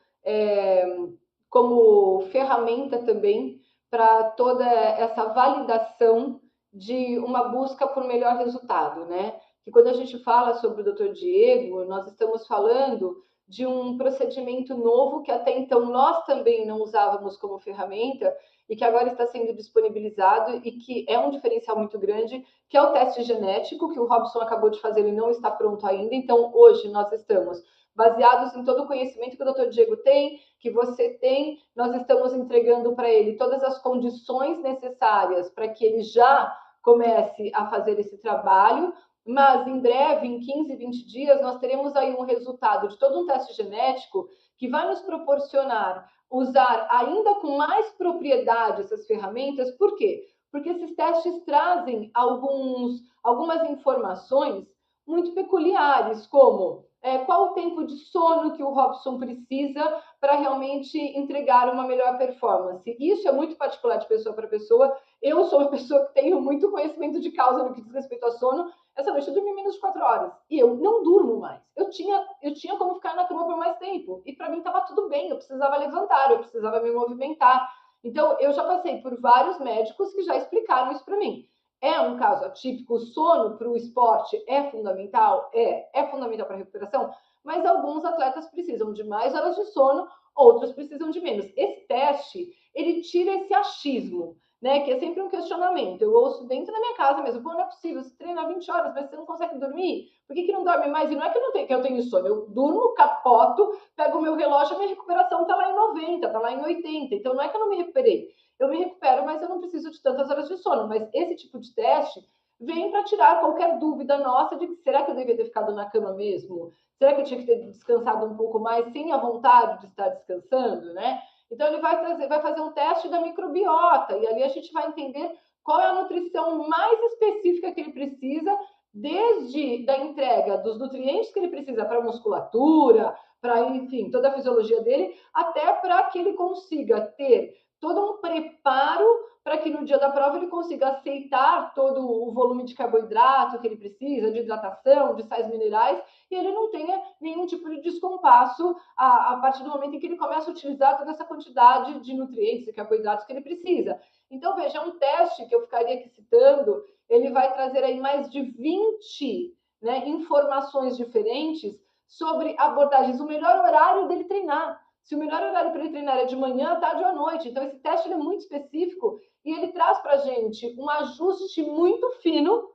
como ferramenta também para toda essa validação de uma busca por melhor resultado, né? Que quando a gente fala sobre o Dr. Diego, nós estamos falando de um procedimento novo que até então nós também não usávamos como ferramenta e que agora está sendo disponibilizado e que é um diferencial muito grande, que é o teste genético, que o Robson acabou de fazer e não está pronto ainda. Então, hoje nós estamos baseados em todo o conhecimento que o Dr. Diego tem, que você tem, nós estamos entregando para ele todas as condições necessárias para que ele já comece a fazer esse trabalho, mas em breve, em 15, 20 dias, nós teremos aí um resultado de todo um teste genético que vai nos proporcionar usar ainda com mais propriedade essas ferramentas. Por quê? Porque esses testes trazem algumas informações muito peculiares, como qual o tempo de sono que o Robson precisa para realmente entregar uma melhor performance. Isso é muito particular de pessoa para pessoa. Eu sou uma pessoa que tenho muito conhecimento de causa no que diz respeito ao sono. Essa noite eu dormi menos de 4 horas e eu não durmo mais. Eu tinha como ficar na cama por mais tempo e para mim estava tudo bem. Eu precisava levantar, eu precisava me movimentar. Então, eu já passei por vários médicos que já explicaram isso para mim. É um caso atípico, o sono para o esporte é fundamental? É fundamental para a recuperação, mas alguns atletas precisam de mais horas de sono, outros precisam de menos. Esse teste, ele tira esse achismo, né, que é sempre um questionamento. Eu ouço dentro da minha casa mesmo, pô, não é possível, você treina 20 horas, mas você não consegue dormir? Por que não dorme mais? E não é que eu tenho sono, eu durmo, capoto, pego o meu relógio, a minha recuperação está lá em 90, está lá em 80, então não é que eu não me recuperei. Eu me recupero, mas eu não preciso de tantas horas de sono. Mas esse tipo de teste vem para tirar qualquer dúvida nossa de que será que eu devia ter ficado na cama mesmo? Será que eu tinha que ter descansado um pouco mais sem a vontade de estar descansando, né? Então ele vai fazer um teste da microbiota e ali a gente vai entender qual é a nutrição mais específica que ele precisa, desde da entrega dos nutrientes que ele precisa para a musculatura, para, enfim, toda a fisiologia dele, até para que ele consiga ter todo um preparo para que no dia da prova ele consiga aceitar todo o volume de carboidrato que ele precisa, de hidratação, de sais minerais, e ele não tenha nenhum tipo de descompasso a partir do momento em que ele começa a utilizar toda essa quantidade de nutrientes e carboidratos que ele precisa. Então, veja, é um teste que eu ficaria aqui citando, ele vai trazer aí mais de 20, né, informações diferentes sobre abordagens, o melhor horário dele treinar. Se o melhor horário para ele treinar é de manhã, tarde ou à noite. Então, esse teste é muito específico e ele traz para a gente um ajuste muito fino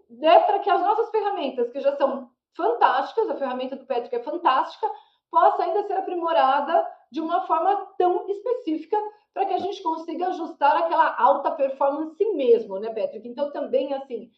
né, para que as nossas ferramentas, que já são fantásticas, a ferramenta do Patrick é fantástica, possa ainda ser aprimorada de uma forma tão específica para que a gente consiga ajustar aquela alta performance mesmo, né, Patrick? Então, também, assim,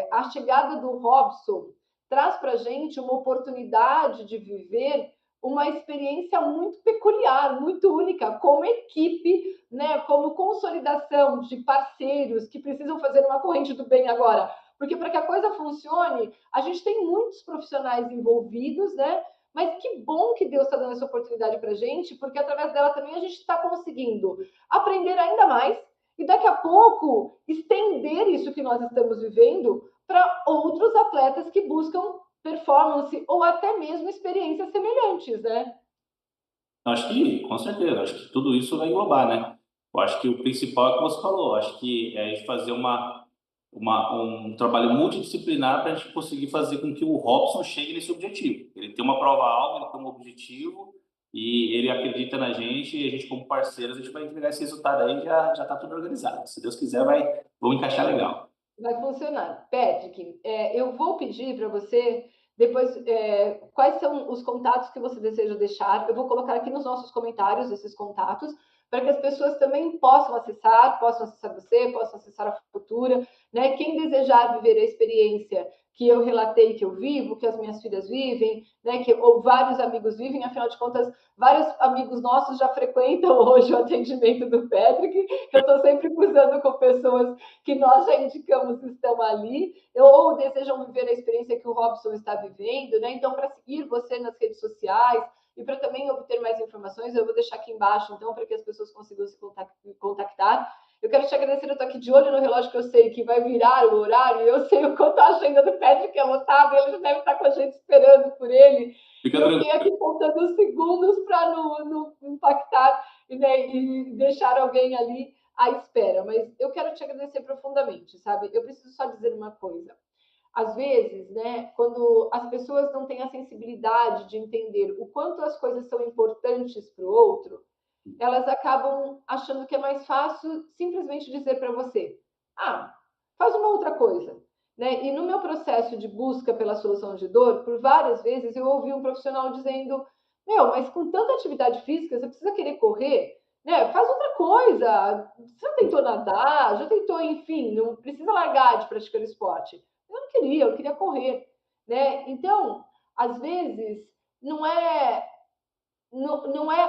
a chegada do Robson traz para a gente uma oportunidade de viver uma experiência muito peculiar, muito única, como equipe, né, como consolidação de parceiros que precisam fazer uma corrente do bem agora. Porque para que a coisa funcione, a gente tem muitos profissionais envolvidos, né? Mas que bom que Deus está dando essa oportunidade para a gente, porque através dela também a gente está conseguindo aprender ainda mais e daqui a pouco estender isso que nós estamos vivendo para outros atletas que buscam performance ou até mesmo experiências semelhantes, né? Acho que, com certeza, acho que tudo isso vai englobar, né? Eu acho que o principal é o que você falou, acho que é a gente fazer um trabalho multidisciplinar para a gente conseguir fazer com que o Robson chegue nesse objetivo. Ele tem uma prova-alvo, ele tem um objetivo e ele acredita na gente e a gente, como parceiros, a gente vai entregar esse resultado aí e já está tudo organizado. Se Deus quiser, vamos encaixar legal. Vai funcionar. Patrick, eu vou pedir para você depois quais são os contatos que você deseja deixar. Eu vou colocar aqui nos nossos comentários esses contatos para que as pessoas também possam acessar você, possam acessar a Futura, né? Quem desejar viver a experiência que eu relatei que eu vivo, que as minhas filhas vivem, né? Ou vários amigos vivem, afinal de contas, vários amigos nossos já frequentam hoje o atendimento do Patrick. Eu estou sempre cruzando com pessoas que nós já indicamos que estão ali, ou desejam viver a experiência que o Robson está vivendo, né? Então, para seguir você nas redes sociais e para também obter mais informações, eu vou deixar aqui embaixo, então, para que as pessoas consigam se contactar. Eu quero te agradecer, eu estou aqui de olho no relógio que eu sei que vai virar o horário, e eu sei o quanto a agenda do Patrick é lotada, ele já deve estar com a gente esperando por ele. Fica eu fiquei aqui contando os segundos para não impactar, né, e deixar alguém ali à espera, mas eu quero te agradecer profundamente, sabe? Eu preciso só dizer uma coisa. Às vezes, né, quando as pessoas não têm a sensibilidade de entender o quanto as coisas são importantes para o outro, elas acabam achando que é mais fácil simplesmente dizer para você: ah, faz uma outra coisa. Né? E no meu processo de busca pela solução de dor, por várias vezes eu ouvi um profissional dizendo: meu, mas com tanta atividade física, você precisa querer correr? Né? Faz outra coisa. Você já tentou nadar? Já tentou, enfim, não precisa largar de praticar esporte. Eu não queria, eu queria correr. Né? Então, às vezes, não é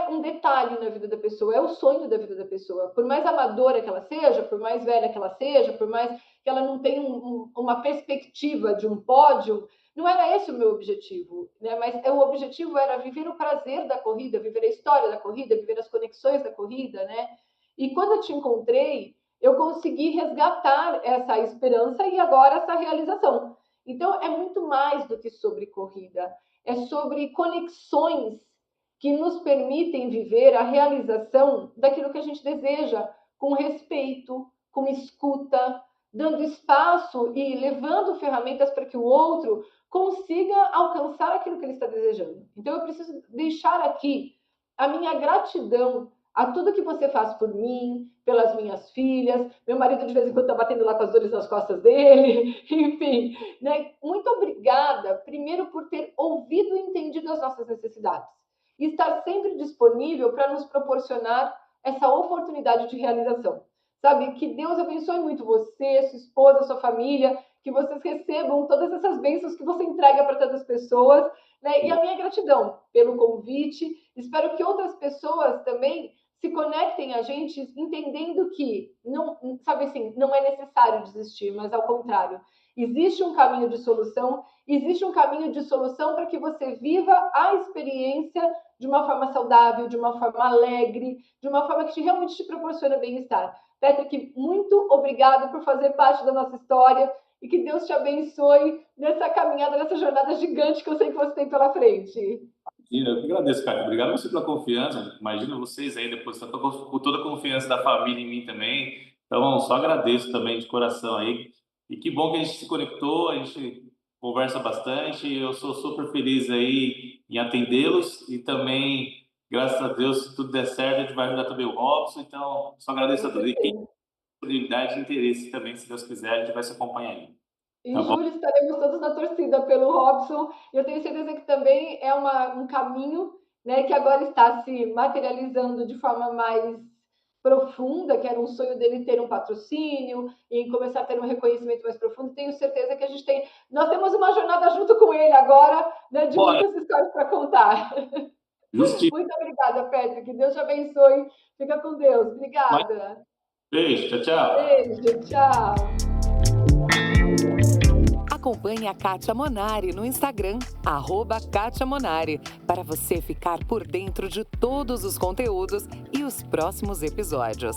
um detalhe na vida da pessoa, é o sonho da vida da pessoa. Por mais amadora que ela seja, por mais velha que ela seja, por mais que ela não tenha uma perspectiva de um pódio, não era esse o meu objetivo, né? Mas o objetivo era viver o prazer da corrida, viver a história da corrida, viver as conexões da corrida, né? E quando eu te encontrei, eu consegui resgatar essa esperança e agora essa realização. Então, é muito mais do que sobre corrida, é sobre conexões que nos permitem viver a realização daquilo que a gente deseja, com respeito, com escuta, dando espaço e levando ferramentas para que o outro consiga alcançar aquilo que ele está desejando. Então, eu preciso deixar aqui a minha gratidão a tudo que você faz por mim, pelas minhas filhas. Meu marido, de vez em quando, está batendo lá com as dores nas costas dele. Enfim, né? Muito obrigada, primeiro, por ter ouvido e entendido as nossas necessidades. E estar sempre disponível para nos proporcionar essa oportunidade de realização. Sabe, que Deus abençoe muito você, sua esposa, sua família, que vocês recebam todas essas bênçãos que você entrega para tantas pessoas, né? E a minha gratidão pelo convite. Espero que outras pessoas também se conectem a gente, entendendo que não, sabe assim, não é necessário desistir, mas ao contrário, existe um caminho de solução, para que você viva a experiência de uma forma saudável, de uma forma alegre, de uma forma que realmente te proporciona bem-estar. Patrick, muito obrigado por fazer parte da nossa história e que Deus te abençoe nessa caminhada, nessa jornada gigante que eu sei que você tem pela frente. Eu que agradeço, cara. Obrigado você pela confiança. Imagina vocês aí, depois com toda a confiança da família em mim também. Então, só agradeço também de coração aí. E que bom que a gente se conectou, a gente conversa bastante. Eu sou super feliz aí em atendê-los e também, graças a Deus, se tudo der certo, a gente vai ajudar também o Robson. Então, só agradeço a todos. E quem tem disponibilidade e interesse também, se Deus quiser, a gente vai se acompanhar aí. Em Tá bom? julho estaremos todos na torcida pelo Robson. Eu tenho certeza que também é um caminho, né, que agora está se materializando de forma mais profunda, que era um sonho dele ter um patrocínio e começar a ter um reconhecimento mais profundo. Tenho certeza que nós temos uma jornada junto com ele agora, né, de Bora. muitas histórias para contar. Justinho. Muito obrigada, Patrick. Que Deus te abençoe. Fica com Deus. Obrigada. Beijo, tchau, tchau. Beijo, tchau. Acompanhe a Kátia Monari no Instagram, @Kátia Monari, para você ficar por dentro de todos os conteúdos e os próximos episódios.